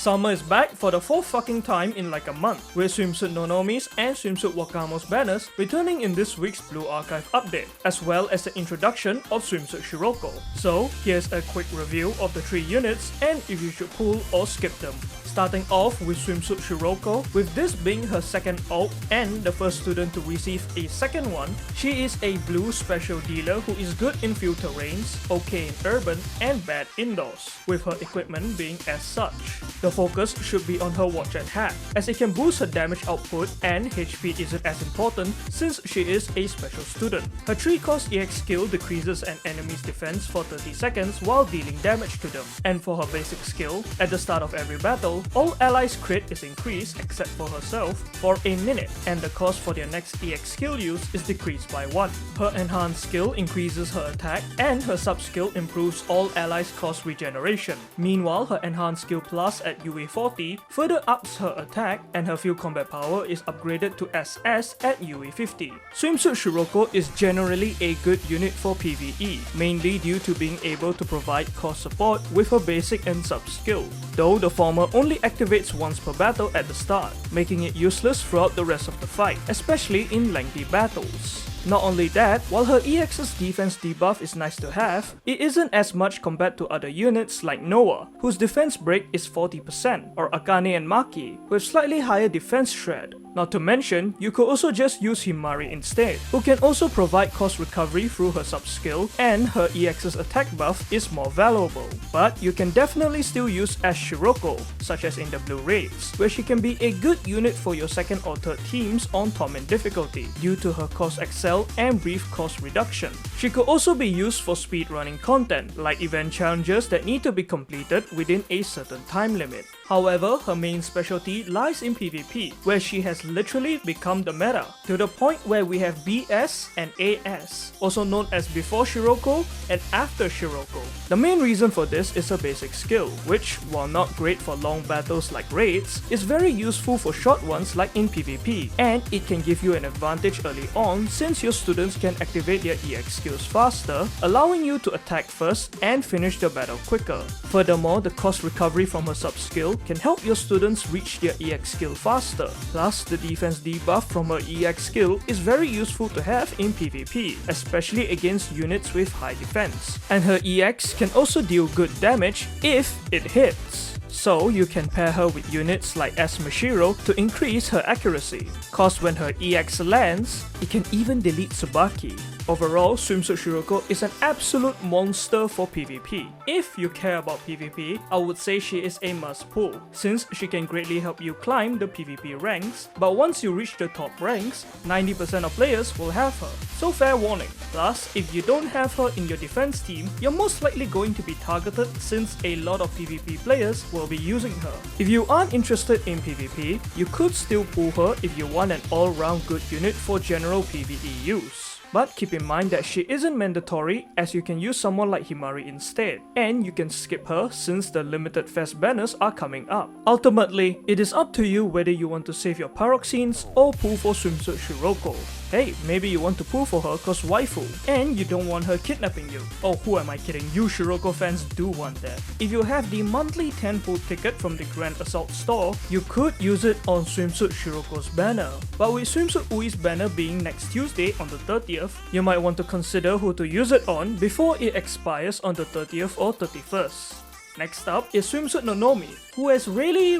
Summer is back for the fourth fucking time in like a month, with Swimsuit Nonomi's and Swimsuit Wakamo's banners returning in this week's Blue Archive update, as well as the introduction of Swimsuit Shiroko. So here's a quick review of the 3 units and if you should pull or skip them. Starting off with Swimsuit Shiroko, with this being her second ult and the first student to receive a second one, she is a blue special dealer who is good in few terrains, okay in urban, and bad indoors, with her equipment being as such. The focus should be on her watch and hat, as it can boost her damage output and HP isn't as important since she is a special student. Her 3-cost EX skill decreases an enemy's defense for 30 seconds while dealing damage to them, and for her basic skill, at the start of every battle, all allies' crit is increased except for herself for a minute, and the cost for their next EX skill use is decreased by 1. Her enhanced skill increases her attack, and her sub-skill improves all allies' cost regeneration. Meanwhile, her enhanced skill plus at UE40 further ups her attack, and her field combat power is upgraded to SS at UE50. Swimsuit Shiroko is generally a good unit for PvE, mainly due to being able to provide cost support with her basic and sub-skill, though the former only activates once per battle at the start, making it useless throughout the rest of the fight, especially in lengthy battles. Not only that, while her EX's defense debuff is nice to have, it isn't as much compared to other units like Noah, whose defense break is 40%, or Akane and Maki, with slightly higher defense shred. Not to mention, you could also just use Himari instead, who can also provide cost recovery through her sub-skill, and her EX's attack buff is more valuable. But you can definitely still use as Shiroko, such as in the Blue Raids, where she can be a good unit for your second or third teams on Torment difficulty, due to her cost excel and brief cost reduction. She could also be used for speedrunning content, like event challenges that need to be completed within a certain time limit. However, her main specialty lies in PvP, where she has literally become the meta, to the point where we have BS and AS, also known as before Shiroko and after Shiroko. The main reason for this is her basic skill, which, while not great for long battles like raids, is very useful for short ones like in PvP, and it can give you an advantage early on since your students can activate their EX skills faster, allowing you to attack first and finish the battle quicker. Furthermore, the cost recovery from her sub-skill can help your students reach their EX skill faster. Plus, the defense debuff from her EX skill is very useful to have in PvP, especially against units with high defense. And her EX can also deal good damage if it hits. So you can pair her with units like Shiro to increase her accuracy, cause when her EX lands, it can even delete Tsubaki. Overall, Swimsuit Shiroko is an absolute monster for PvP. If you care about PvP, I would say she is a must pull, since she can greatly help you climb the PvP ranks, but once you reach the top ranks, 90% of players will have her, so fair warning. Plus, if you don't have her in your defense team, you're most likely going to be targeted since a lot of PvP players will be using her. If you aren't interested in PvP, you could still pull her if you want an all-round good unit for general PvE use. But keep in mind that she isn't mandatory, as you can use someone like Himari instead, and you can skip her since the limited fest banners are coming up. Ultimately, it is up to you whether you want to save your Paroxenes or pull for Swimsuit Shiroko. Hey, maybe you want to pull for her cause waifu, and you don't want her kidnapping you. Oh, who am I kidding, you Shiroko fans do want that. If you have the monthly 10 pull ticket from the Grand Assault store, you could use it on Swimsuit Shiroko's banner. But with Swimsuit Ui's banner being next Tuesday on the 30th, you might want to consider who to use it on before it expires on the 30th or 31st. Next up is Swimsuit Nonomi, who has really...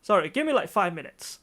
Sorry, give me like 5 minutes.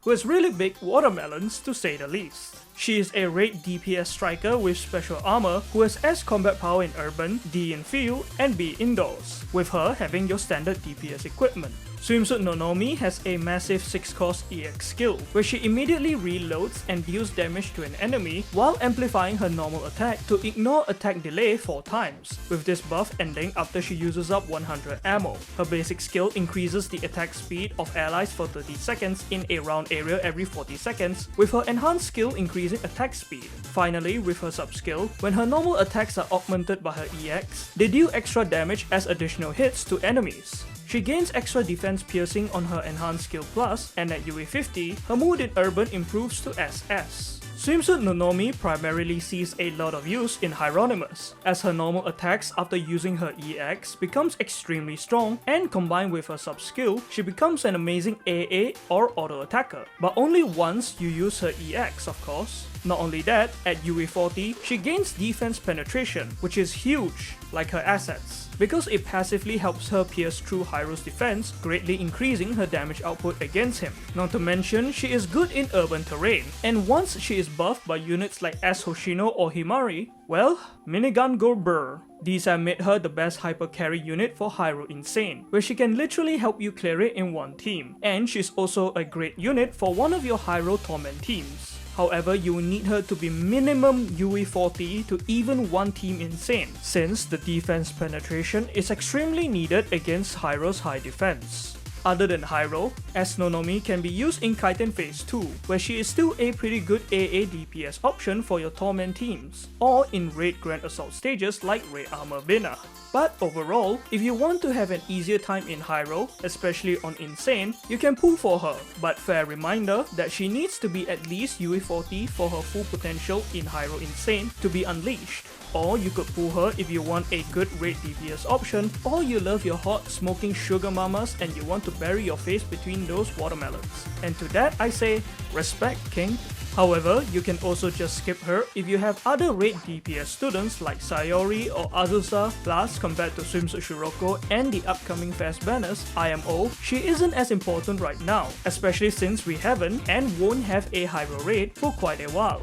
Who has really big watermelons to say the least. She is a raid DPS striker with special armor who has S combat power in urban, D in field, and B indoors, with her having your standard DPS equipment. Swimsuit Nonomi has a massive 6-cost EX skill, where she immediately reloads and deals damage to an enemy while amplifying her normal attack to ignore attack delay 4 times, with this buff ending after she uses up 100 ammo. Her basic skill increases the attack speed of allies for 30 seconds in a round area every 40 seconds, with her enhanced skill increasing attack speed. Finally, with her sub-skill, when her normal attacks are augmented by her EX, they deal extra damage as additional hits to enemies. She gains extra defense piercing on her enhanced skill plus, and at UE50, her mood in urban improves to SS. Swimsuit Nonomi primarily sees a lot of use in Hieronymus, as her normal attacks after using her EX becomes extremely strong, and combined with her sub-skill, she becomes an amazing AA or auto attacker, but only once you use her EX of course. Not only that, at UE40, she gains defense penetration, which is huge, like her assets, because it passively helps her pierce through Hyro's defense, greatly increasing her damage output against him. Not to mention, she is good in urban terrain, and once she is buffed by units like S Hoshino or Himari, well, minigun go brr. These have made her the best hyper carry unit for Hyro Insane, where she can literally help you clear it in one team, and she's also a great unit for one of your Hyro Torment teams. However, you will need her to be minimum UE40 to even one team Insane, since the defense penetration is extremely needed against Hyro's high defense. Other than Hyro, as Nonomi can be used in Kaiten Phase 2, where she is still a pretty good AA DPS option for your Torment teams, or in Raid Grand Assault stages like Raid Armor Bina. But overall, if you want to have an easier time in Hyro, especially on Insane, you can pull for her, but fair reminder that she needs to be at least UE40 for her full potential in Hyro Insane to be unleashed. Or you could pull her if you want a good raid DPS option, or you love your hot smoking sugar mamas and you want to bury your face between those watermelons. And to that I say, respect king. However, you can also just skip her if you have other raid DPS students like Sayori or Azusa. Plus, compared to Swimsuit Shiroko and the upcoming fast banners, IMO, she isn't as important right now, especially since we haven't and won't have a Hyro raid for quite a while.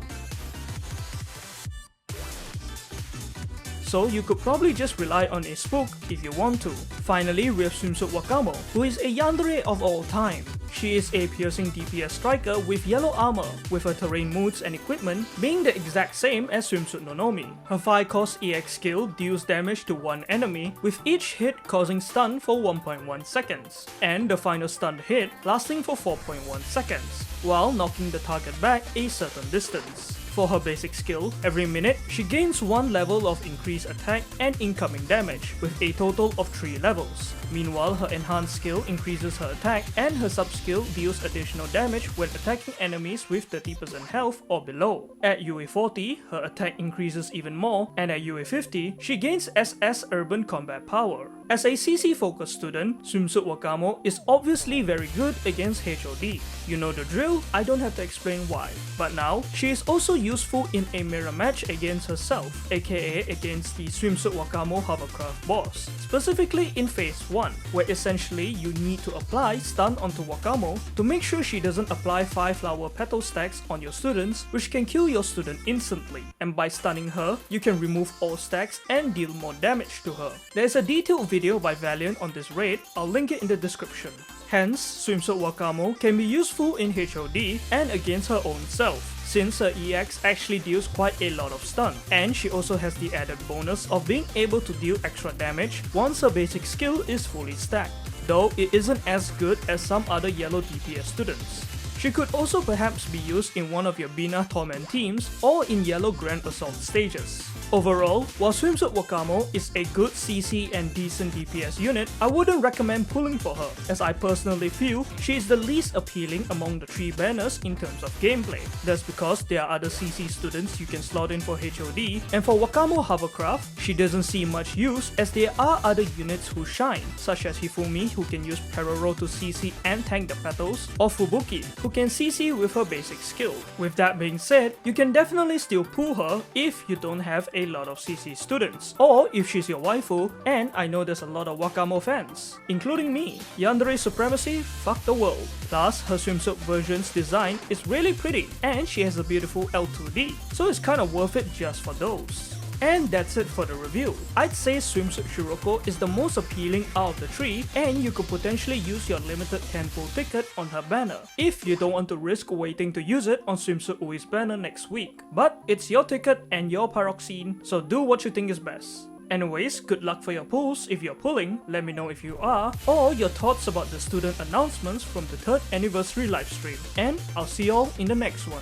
So you could probably just rely on a spook if you want to. Finally, we have Swimsuit Wakamo, who is a Yandere of all time. She is a piercing DPS striker with yellow armor, with her terrain moods and equipment being the exact same as Swimsuit Nonomi. Her 5-cost EX skill deals damage to one enemy, with each hit causing stun for 1.1 seconds, and the final stunned hit lasting for 4.1 seconds, while knocking the target back a certain distance. For her basic skill, every minute she gains 1 level of increased attack and incoming damage, with a total of 3 levels. Meanwhile, her enhanced skill increases her attack, and her sub-skill deals additional damage when attacking enemies with 30% health or below. At UE40, her attack increases even more, and at UE50, she gains SS Urban Combat Power. As a CC-focused student, Swimsuit Wakamo is obviously very good against HOD. You know the drill, I don't have to explain why. But now, she is also useful in a mirror match against herself, aka against the Swimsuit Wakamo Hovercraft boss, specifically in Phase 1, where essentially you need to apply stun onto Wakamo to make sure she doesn't apply 5 flower petal stacks on your students, which can kill your student instantly. And by stunning her, you can remove all stacks and deal more damage to her. There is a detailed video by Valiant on this raid, I'll link it in the description. Hence, Swimsuit Wakamo can be useful in HOD and against her own self, since her EX actually deals quite a lot of stun, and she also has the added bonus of being able to deal extra damage once her basic skill is fully stacked, though it isn't as good as some other yellow DPS students. She could also perhaps be used in one of your Bina Torment teams or in yellow Grand Assault stages. Overall, while Swimsuit Wakamo is a good CC and decent DPS unit, I wouldn't recommend pulling for her, as I personally feel she is the least appealing among the 3 banners in terms of gameplay. That's because there are other CC students you can slot in for HOD, and for Wakamo Hovercraft, she doesn't see much use as there are other units who shine, such as Hifumi who can use Peroro to CC and tank the petals, or Fubuki who can CC with her basic skill. With that being said, you can definitely still pull her if you don't have a lot of CC students, or if she's your waifu, and I know there's a lot of Wakamo fans, including me. Yandere supremacy, fuck the world. Plus, her swimsuit version's design is really pretty, and she has a beautiful L2D, so it's kinda worth it just for those. And that's it for the review. I'd say Swimsuit Shiroko is the most appealing out of the 3, and you could potentially use your limited 10 pull ticket on her banner, if you don't want to risk waiting to use it on Swimsuit Ui's banner next week. But it's your ticket and your paroxene, so do what you think is best. Anyways, good luck for your pulls if you're pulling, let me know if you are, or your thoughts about the student announcements from the 3rd anniversary livestream. And I'll see y'all in the next one.